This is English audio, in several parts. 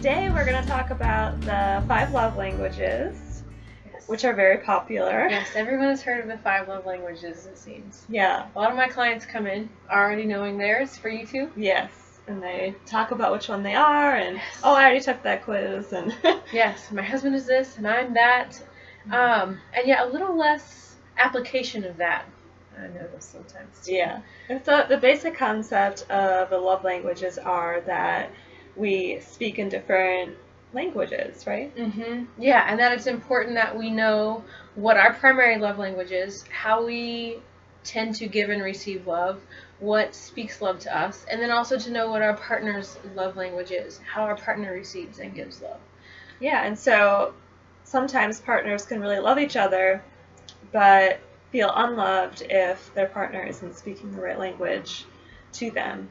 today we're going to talk about the 5 love languages, Yes. which are very popular. Yes, everyone has heard of the 5 love languages, it seems. Yeah. A lot of my clients come in already knowing theirs. For you too? Yes. And they talk about which one they are, and Yes. oh, I already took that quiz, and Yes, my husband is this, and I'm that. And yet a little less application of that. I notice sometimes too. Yeah. And so the basic concept of the love languages are that we speak in different languages, right? Yeah, and that it's important that we know what our primary love language is, how we tend to give and receive love, what speaks love to us, and then also to know what our partner's love language is, how our partner receives and gives love. Yeah, and so sometimes partners can really love each other, but feel unloved if their partner isn't speaking the right language to them.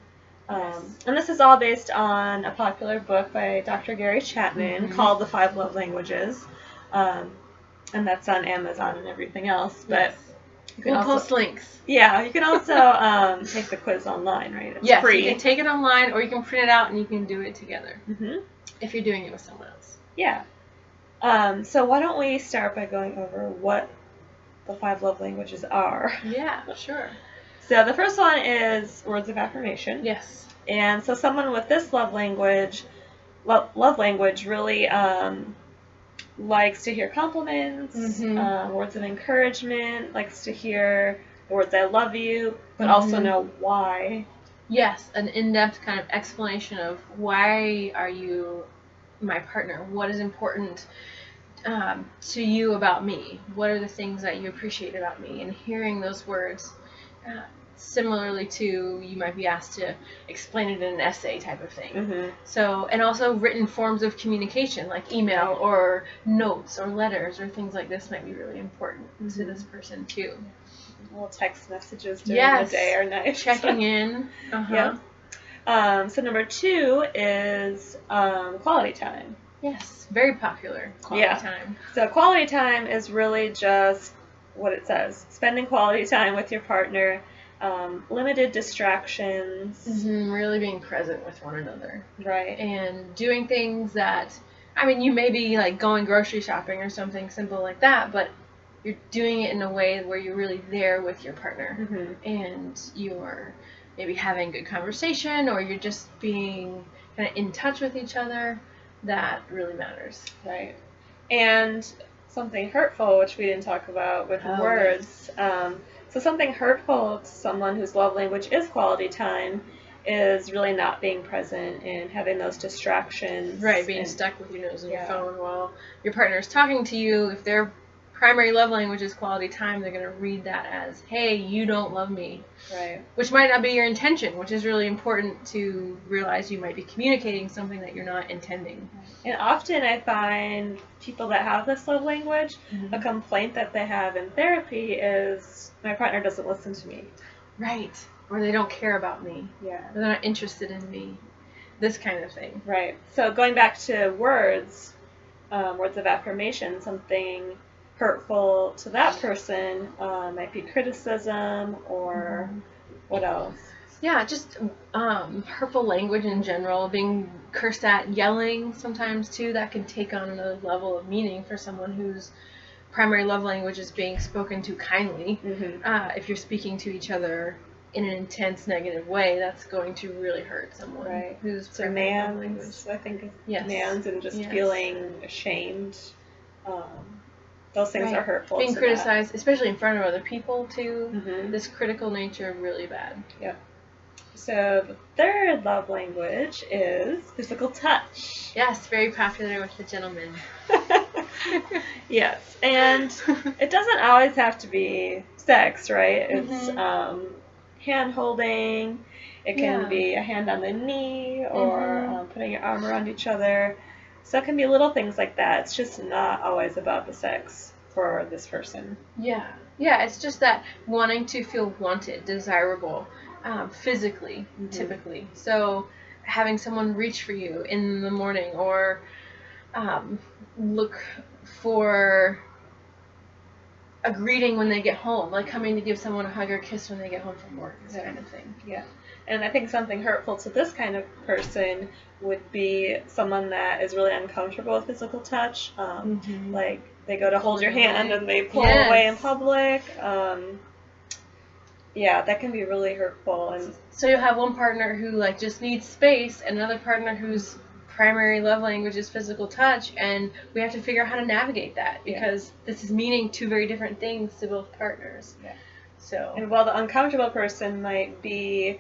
And this is all based on a popular book by Dr. Gary Chapman called The 5 Love Languages. And that's on Amazon and everything else. But you can we'll post links. Yeah, you can also take the quiz online, right? It's free. You can take it online, or you can print it out and you can do it together if you're doing it with someone else. Yeah. So why don't we start by going over what the 5 love languages are? Yeah, sure. So the first one is words of affirmation. Yes. And so someone with this love language really likes to hear compliments, words of encouragement, likes to hear the words "I love you," but also know why. Yes, an in-depth kind of explanation of why are you my partner? What is important to you about me? What are the things that you appreciate about me? And hearing those words, similarly to you might be asked to explain it in an essay type of thing. So, and also written forms of communication like email or notes or letters or things like this might be really important to this person too. Little text messages during the day or night. Checking in. So number 2 is quality time. Yes, very popular. Quality time. So quality time is really just what it says. Spending quality time with your partner, limited distractions. Really being present with one another. Right. And doing things that, I mean, you may be like going grocery shopping or something simple like that, but you're doing it in a way where you're really there with your partner. And you're maybe having good conversation, or you're just being kind of in touch with each other. That really matters. Right. And something hurtful, which we didn't talk about with words. So something hurtful to someone whose love language is quality time is really not being present and having those distractions. Right, being stuck with your nose in your phone while your partner is talking to you. If their primary love language is quality time, they're going to read that as, hey, you don't love me. Right. Which might not be your intention, which is really important to realize you might be communicating something that you're not intending. And often I find people that have this love language, a complaint that they have in therapy is, my partner doesn't listen to me. Right. Or they don't care about me. Yeah. Or they're not interested in me. This kind of thing. Right. So going back to words, words of affirmation, something hurtful to that person might be criticism or what else? Yeah, just hurtful language in general, being cursed at, yelling sometimes too, that can take on another level of meaning for someone whose primary love language is being spoken to kindly. If you're speaking to each other in an intense negative way, that's going to really hurt someone whose primary love language. I think demands and just feeling ashamed. Those things are hurtful. Being criticized, especially in front of other people too. This critical nature, really bad. Yep. So the third love language is physical touch. Yes, very popular with the gentlemen. Yes, and it doesn't always have to be sex, right? It's hand holding. It can be a hand on the knee or putting your arm around each other. So it can be little things like that. It's just not always about the sex for this person. Yeah, it's just that wanting to feel wanted, desirable, physically, typically. So having someone reach for you in the morning or look for a greeting when they get home, like coming to give someone a hug or kiss when they get home from work, this kind of thing. Yeah. And I think something hurtful to this kind of person would be someone that is really uncomfortable with physical touch. Like they go to hold your hand and they pull away in public. Yeah, that can be really hurtful. And so you'll have one partner who like just needs space, and another partner whose primary love language is physical touch, and we have to figure out how to navigate that because this is meaning two very different things to both partners. Yeah. So. And while the uncomfortable person might be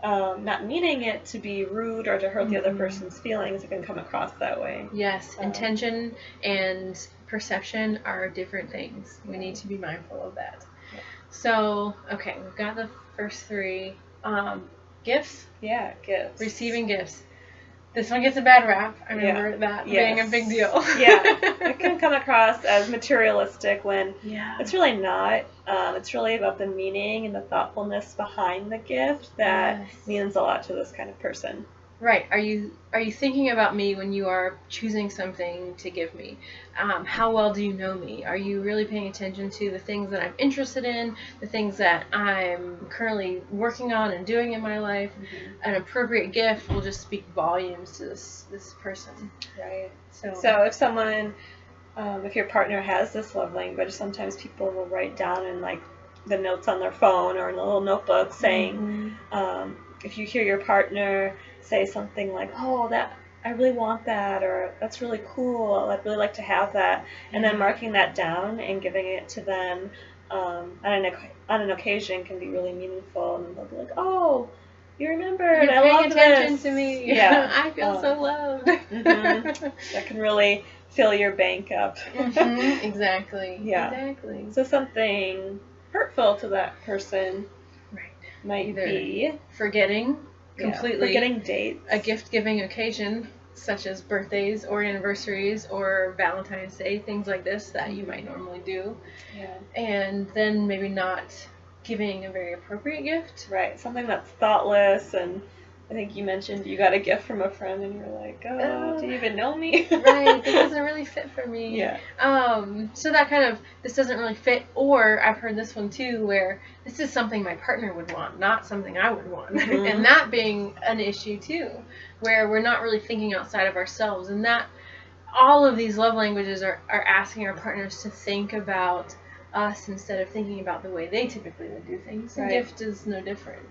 not meaning it to be rude or to hurt the other person's feelings, it can come across that way. Yes, intention and perception are different things. We need to be mindful of that. Yeah. So, okay, we've got the first three. Gifts? Yeah, gifts. Receiving gifts. This one gets a bad rap. I remember that being a big deal. Yeah, it can come across as materialistic when it's really not. It's really about the meaning and the thoughtfulness behind the gift that means a lot to this kind of person. Right. Are you thinking about me when you are choosing something to give me? How well do you know me? Are you really paying attention to the things that I'm interested in, the things that I'm currently working on and doing in my life? An appropriate gift will just speak volumes to this person. Right. So if someone, if your partner has this love language, sometimes people will write down in like the notes on their phone or in a little notebook saying, if you hear your partner say something like, "Oh, that I really want that," or "That's really cool, I'd really like to have that," and then marking that down and giving it to them on an occasion can be really meaningful, and they'll be like, "Oh, you remembered, I love this. You're paying attention to me. Yeah, I feel so loved." That can really fill your bank up. Exactly. Yeah. Exactly. So something hurtful to that person might either be forgetting completely, forgetting dates, a gift-giving occasion such as birthdays or anniversaries or Valentine's Day, things like this that you might normally do, and then maybe not giving a very appropriate gift. Right, something that's thoughtless. And I think you mentioned you got a gift from a friend and you're like, "Oh, do you even know me?" Right, this doesn't really fit for me. Yeah. So that kind of, this doesn't really fit, or I've heard this one too, where this is something my partner would want, not something I would want. And that being an issue too, where we're not really thinking outside of ourselves. And that all of these love languages are asking our partners to think about us instead of thinking about the way they typically would do things. And gift is no different.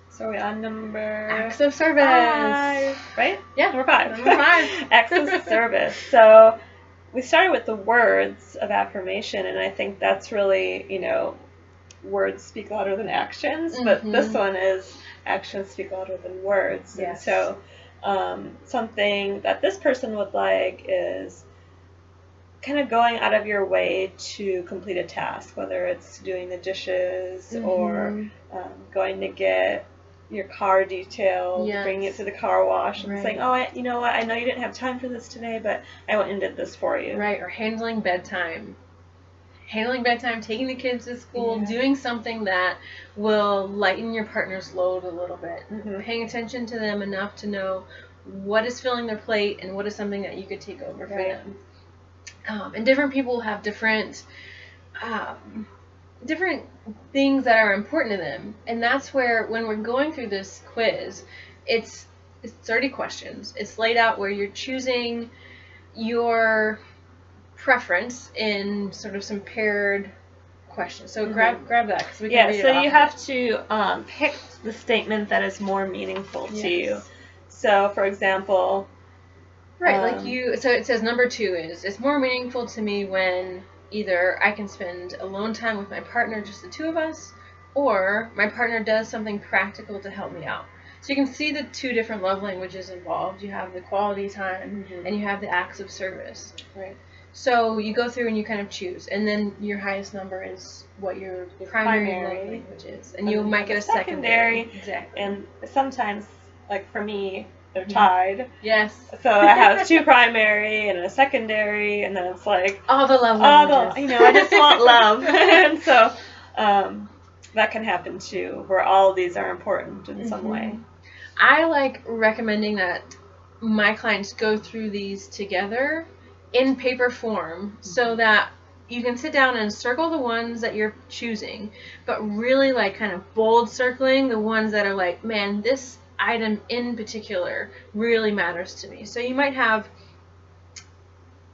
So we're on number acts of service. 5, right? Yeah, number 5. Number 5. Acts of service. So we started with the words of affirmation, and I think that's really, words speak louder than actions, but this one is actions speak louder than words. Yes. And so something that this person would like is kind of going out of your way to complete a task, whether it's doing the dishes or going to get your car detailed, bringing it to the car wash, and saying, "Oh, you know what? I know you didn't have time for this today, but I went and did this for you." Right, or handling bedtime, taking the kids to school, doing something that will lighten your partner's load a little bit, paying attention to them enough to know what is filling their plate and what is something that you could take over for them. And different people have different things that are important to them, and that's where, when we're going through this quiz, it's 30 questions. It's laid out where you're choosing your preference in sort of some paired questions. So grab that, because we can read it off. You have to pick the statement that is more meaningful to you. So, for example, so it says number 2 is, it's more meaningful to me when either I can spend alone time with my partner, just the two of us, or my partner does something practical to help me out. So you can see the 2 different love languages involved. You have the quality time and you have the acts of service. Right. So you go through and you kind of choose, and then your highest number is what your primary love language is, and you might get a secondary. Exactly. And sometimes, like for me, they're tied. Yes. So I have 2 primary and a secondary, and then it's like all the love languages. I just want love. And so that can happen too, where all of these are important in some way. I like recommending that my clients go through these together in paper form, so that you can sit down and circle the ones that you're choosing, but really like kind of bold circling the ones that are like, man, this item in particular really matters to me. So you might have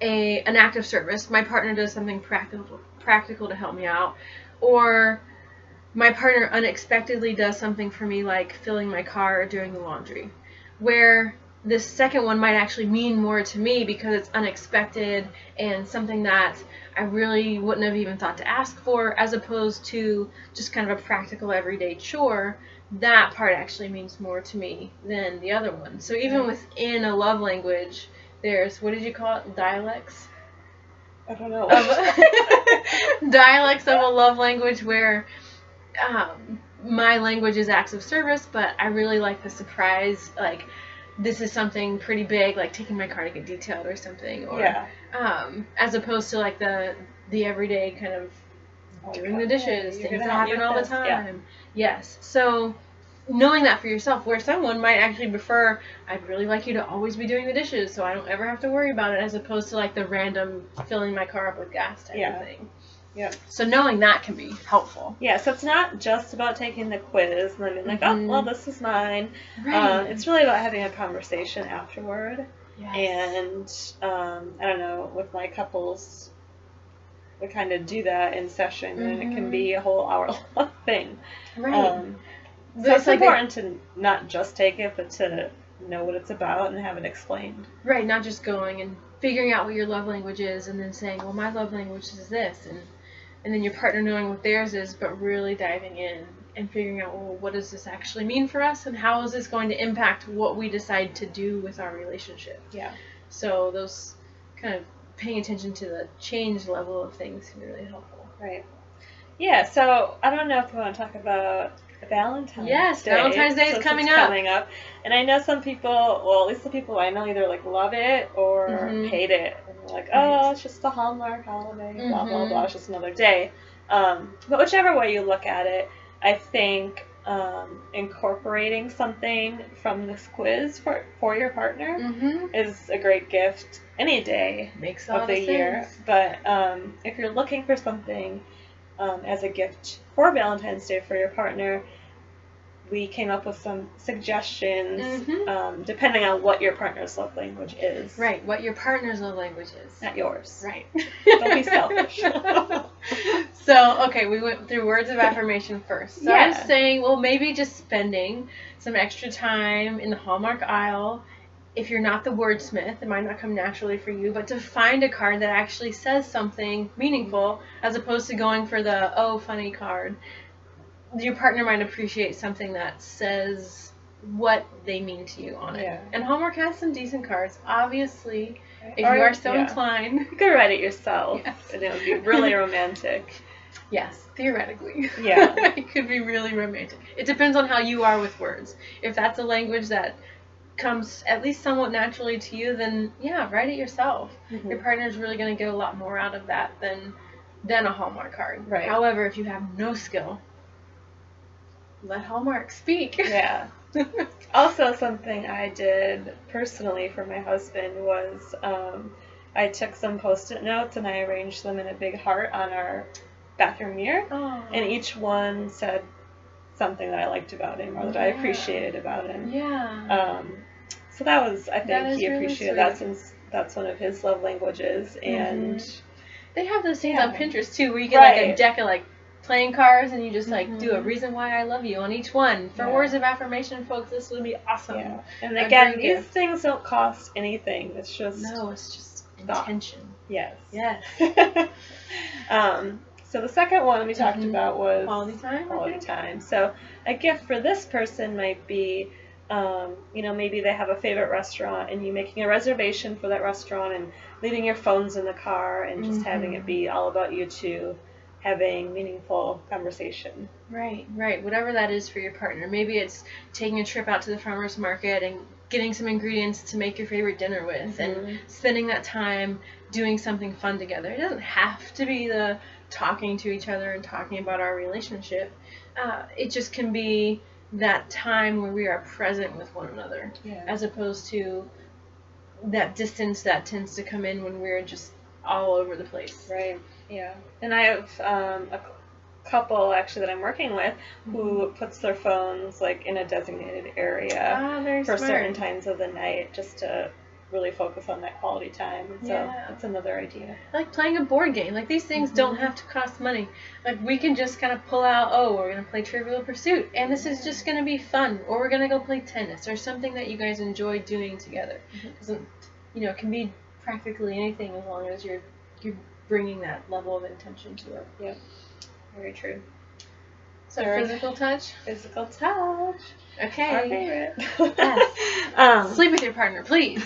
an act of service. My partner does something practical to help me out, or my partner unexpectedly does something for me, like filling my car or doing the laundry, where this second one might actually mean more to me because it's unexpected and something that I really wouldn't have even thought to ask for, as opposed to just kind of a practical everyday chore. That part actually means more to me than the other one. So even within a love language, there's, what did you call it, dialects? I don't know. Dialects of a love language where my language is acts of service, but I really like the surprise, like this is something pretty big, like taking my car to get detailed or something, or as opposed to like the everyday kind of doing the dishes, things that happen all the time. Yes. So knowing that for yourself, where someone might actually prefer, I'd really like you to always be doing the dishes so I don't ever have to worry about it, as opposed to like the random filling my car up with gas type of thing. Yeah. So knowing that can be helpful. Yeah, so it's not just about taking the quiz and then being like, oh, well, this is mine. Right. It's really about having a conversation afterward. Yes. And I don't know, with my couples, we kind of do that in session, and it can be a whole hour-long thing. Right. So it's important to not just take it, but to know what it's about and have it explained. Right, not just going and figuring out what your love language is and then saying, well, my love language is this, and then your partner knowing what theirs is, but really diving in and figuring out, well, what does this actually mean for us, and how is this going to impact what we decide to do with our relationship? Yeah. So those kind of paying attention to the change level of things can be really helpful. Right. Yeah, so I don't know if we want to talk about Valentine's Day. Yes, Valentine's Day is coming up. And I know some people, well, at least the people I know, either like love it or hate it. And they're like, oh, it's just a Hallmark holiday, blah, blah, blah, it's just another day. But whichever way you look at it, I think incorporating something from this quiz for your partner is a great gift any day of the year. But if you're looking for something as a gift for Valentine's Day for your partner, we came up with some suggestions depending on what your partner's love language is. Right, what your partner's love language is. Not yours. Right. Don't be selfish. So, okay, we went through words of affirmation first. So I'm saying, well, maybe just spending some extra time in the Hallmark aisle. If you're not the wordsmith, it might not come naturally for you, but to find a card that actually says something meaningful, as opposed to going for the, oh, funny card. Your partner might appreciate something that says what they mean to you on it. Yeah. And Hallmark has some decent cards, obviously, if you are so inclined. You could write it yourself, and it would be really romantic. Yes, theoretically. Yeah. It could be really romantic. It depends on how you are with words. If that's a language that comes at least somewhat naturally to you, then write it yourself. Your partner's really going to get a lot more out of that than a Hallmark card. Right. However, if you have no skill, let Hallmark speak. Yeah. Also, something I did personally for my husband was I took some Post-it notes and I arranged them in a big heart on our bathroom mirror. Oh. And each one said something that I liked about him or that I appreciated about him. Yeah. So that was, I think he appreciated that, since that's one of his love languages. And they have those things on Pinterest too, where you get like a deck of like playing cards and you just like do a reason why I love you on each one. For words of affirmation, folks, this would be awesome. Yeah. And again, these things don't cost anything. It's just it's just intention. Yes. Yes. So the second one we talked about was quality time. Quality time. So a gift for this person might be, maybe they have a favorite restaurant and you making a reservation for that restaurant and leaving your phones in the car and just having it be all about you two having meaningful conversation. Right. Whatever that is for your partner. Maybe it's taking a trip out to the farmer's market and getting some ingredients to make your favorite dinner with and spending that time doing something fun together. It doesn't have to be the talking to each other and talking about our relationship. It just can be that time where we are present with one another, as opposed to that distance that tends to come in when we're just all over the place. Right. Yeah. And I have a couple actually that I'm working with who puts their phones like in a designated area Very for smart. certain times of the night just to really focus on that quality time. And so that's another idea. Like playing a board game. Like these things don't have to cost money. Like we can just kind of pull out, oh, we're going to play Trivial Pursuit and this is just going to be fun, or we're going to go play tennis or something that you guys enjoy doing together. It can be practically anything as long as you're bringing that level of intention to it. Yep. Very true. So physical touch? Physical touch. Okay. Our favorite. Yes. Sleep with your partner, please.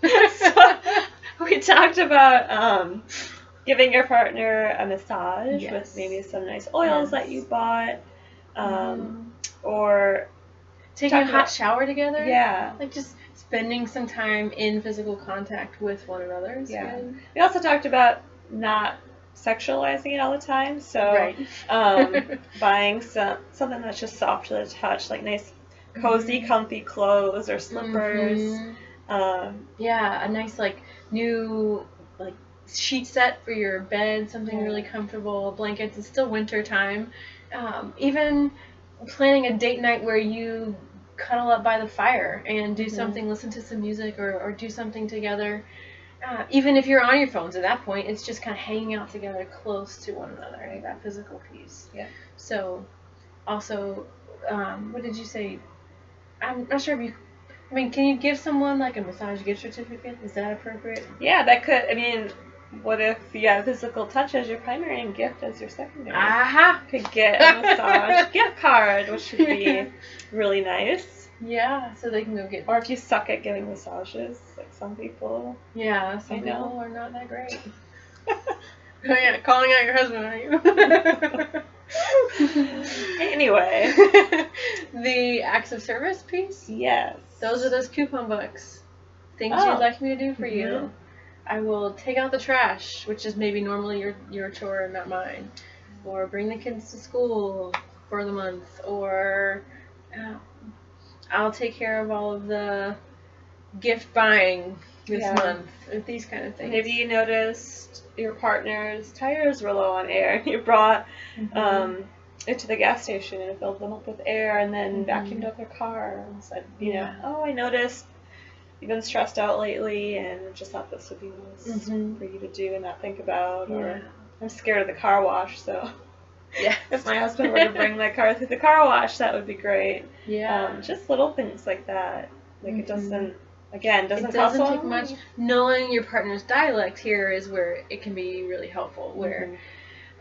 So we talked about giving your partner a massage with maybe some nice oils that you bought, or taking a hot shower together. Yeah. Like just spending some time in physical contact with one another is good. We also talked about not sexualizing it all the time, so buying something that's just soft to the touch, like nice cozy comfy clothes or slippers. A nice like new like sheet set for your bed, something really comfortable, blankets. It's still winter time. Even planning a date night where you cuddle up by the fire and do something, listen to some music or do something together. Even if you're on your phones at that point, it's just kind of hanging out together close to one another, that physical piece. Yeah. So, also, what did you say? I'm not sure if can you give someone like a massage gift certificate? Is that appropriate? Yeah, that could, what if you have physical touch as your primary and gift as your secondary? Could get a massage gift card, which would be really nice. Yeah, so they can go get... Or if you suck at giving massages, like some people. Yeah, some people are not that great. Calling out your husband, are you? Anyway. The acts of service piece? Yes. Those are those coupon books. Things you'd like me to do for you. I will take out the trash, which is maybe normally your chore and not mine. Or bring the kids to school for the month. Or I'll take care of all of the gift buying this month. These kind of things. Maybe you noticed your partner's tires were low on air. You brought it to the gas station and filled them up with air and then vacuumed up their car and said, oh, I noticed you've been stressed out lately and just thought this would be nice for you to do and not think about. Or I'm scared of the car wash, so if my husband were to bring my car through the car wash, that would be great. Just little things like that. Like it doesn't cost take much. Knowing your partner's dialect here is where it can be really helpful. Where,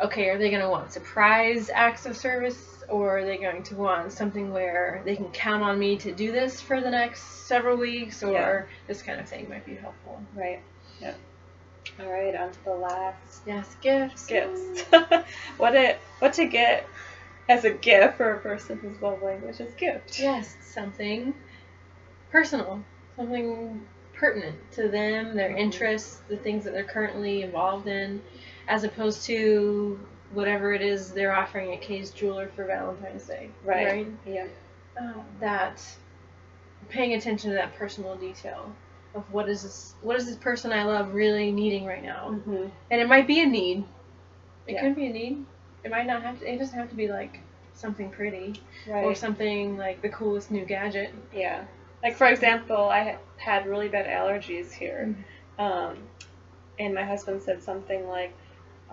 okay, are they going to want surprise acts of service, or are they going to want something where they can count on me to do this for the next several weeks, or this kind of thing might be helpful. Right. Yep. All right, on to the last. Yes, gifts. What to get as a gift for a person whose love language is gift? Yes, something personal. Something pertinent to them, their interests, the things that they're currently involved in, as opposed to whatever it is they're offering at Kay's Jeweler for Valentine's Day. Right? Yeah. That paying attention to that personal detail of what is this person I love really needing right now, and it might be a need. It could be a need. It might not have to. It doesn't have to be like something pretty or something like the coolest new gadget. Yeah. Like, for example, I had really bad allergies here, and my husband said something like,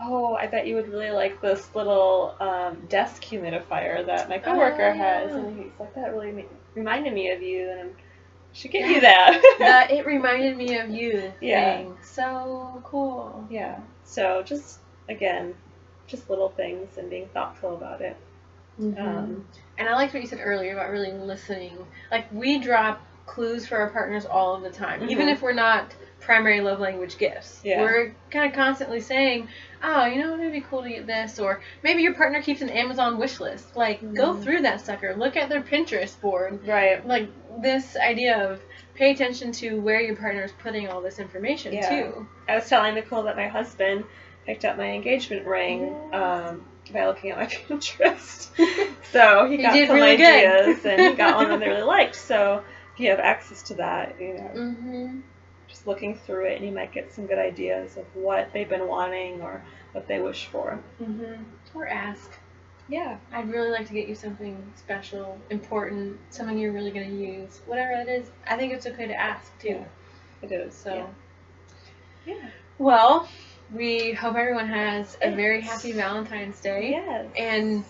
oh, I bet you would really like this little desk humidifier that my coworker has. And he's like, that really reminded me of you, and I should get you that. It reminded me of you thing. So cool. Yeah. So just little things and being thoughtful about it. And I liked what you said earlier about really listening. Like, we drop clues for our partners all of the time, even if we're not primary love language gifts. We're kind of constantly saying, oh, it'd be cool to get this, or maybe your partner keeps an Amazon wish list. Like, go through that sucker, look at their Pinterest board. Right. Like, this idea of pay attention to where your partner is putting all this information too. I was telling Nicole that my husband picked up my engagement ring by looking at my Pinterest. So he got some really ideas, and he got one that I really liked. So if you have access to that, just looking through it, and you might get some good ideas of what they've been wanting or what they wish for. Or ask. Yeah. I'd really like to get you something special, important, something you're really going to use. Whatever it is, I think it's okay to ask, too. Yeah, it is. So, yeah. Well, we hope everyone has a very happy Valentine's Day. Yes. And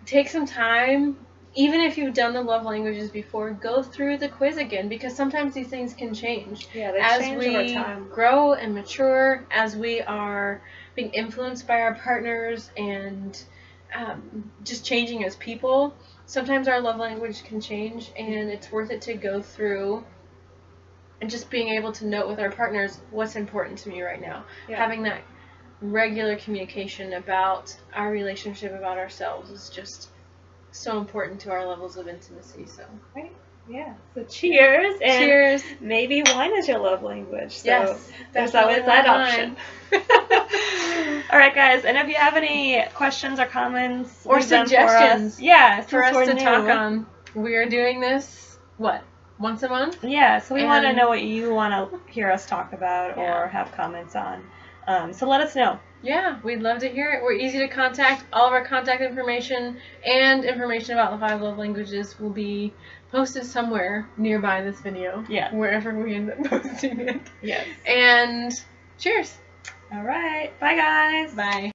take some time, even if you've done the love languages before, go through the quiz again, because sometimes these things can change. Yeah, they change over time. As we grow and mature, as we are being influenced by our partners and just changing as people, sometimes our love language can change, and it's worth it to go through and just being able to note with our partners what's important to me right now. Yeah. Having that regular communication about our relationship, about ourselves, is just so important to our levels of intimacy. So, right. Yeah. So cheers. And cheers. Maybe wine is your love language. So yes. There's always that option. All right, guys. And if you have any questions or comments or suggestions for us to talk on, we are doing this, once a month? Yeah, so we want to know what you want to hear us talk about or have comments on. So let us know. Yeah, we'd love to hear it. We're easy to contact. All of our contact information and information about the 5 love languages will be posted somewhere nearby this video. Yeah. Wherever we end up posting it. Yes. And cheers. All right. Bye, guys. Bye.